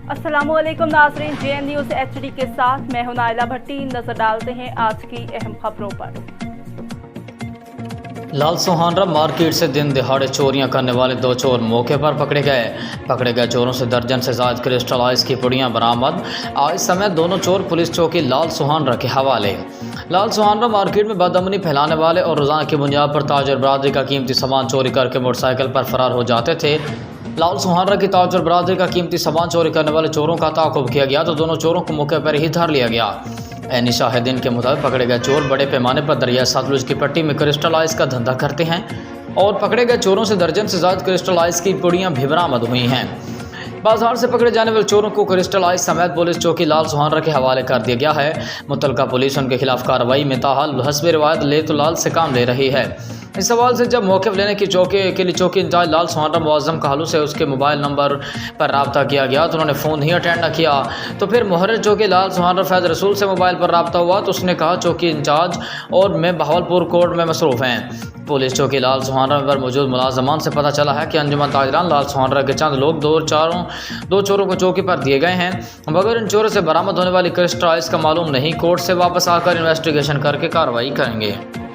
अस्सलामुअलैकुम नाज़रीन, JN news HD के साथ मैं हूं नाइला भट्टी। नजर डालते हैं आज की अहम खबरों पर। लाल सुहानरा मार्केट से दिन दिहाड़े चोरियां करने वाले दो चोर मौके पर पकड़े गए चोरों से दर्जन से ज्यादा क्रिस्टल आइस की पुड़ियां बरामद। आज समेत दोनों चोर पुलिस चौकी लाल सुहानरा के हवाले। लाल सुहानरा मार्केट में बदअमनी फैलाने वाले और रोजाना की बुनियाद पर ताजर बरादरी का कीमती सामान चोरी करके मोटरसाइकिल पर फरार हो जाते थे। लाल सुहानरा की ताजर बरादरी का कीमती सामान चोरी करने वाले चोरों का ताक़ुब किया गया तो दोनों चोरों को मौके पर ही धर लिया गया। ऐनी शाहिदीन के मुताबिक पकड़े गए चोर बड़े पैमाने पर दरिया सतलुज की पट्टी में क्रिस्टल आइस का धंधा करते हैं और पकड़े गए चोरों से दर्जन से ज्यादा क्रिस्टल आइस की पुड़ियां भी बरामद हुई हैं। बाजार से पकड़े जाने वाले चोरों को क्रिस्टल आइस समेत पुलिस चौकी लाल सुहानरा के हवाले कर दिया गया है। मुतलका पुलिस उनके खिलाफ कार्रवाई में ताहाल हस्बे रिवायत ले तो लाल से काम ले रही है। इस सवाल से जब मौक़िफ़ लेने की चौकी इंचार्ज लाल सुहानरा मुअज़्ज़म कालू से उसके मोबाइल नंबर पर रब्ता किया गया तो उन्होंने फ़ोन ही अटेंड न किया। तो फिर मुहर्रिर चौकी लाल सुहानरा फैज़ रसूल से मोबाइल पर रब्ता हुआ तो उसने कहा चौकी इंचार्ज और मैं बहावलपुर कोर्ट में मसरूफ़ हैं। पुलिस चौकी लाल सुहानरा पर मौजूद मुलाजमान से पता चला है कि अंजुमन ताजरान लाल सुहानरा के चंद लोग दो चोरों को चौकी पर दिए गए हैं, मगर इन चोरों से बरामद होने वाली क्रिस्टल आइस का मालूम नहीं। कोर्ट से वापस आकर इन्वेस्टिगेशन करके कार्रवाई करेंगे।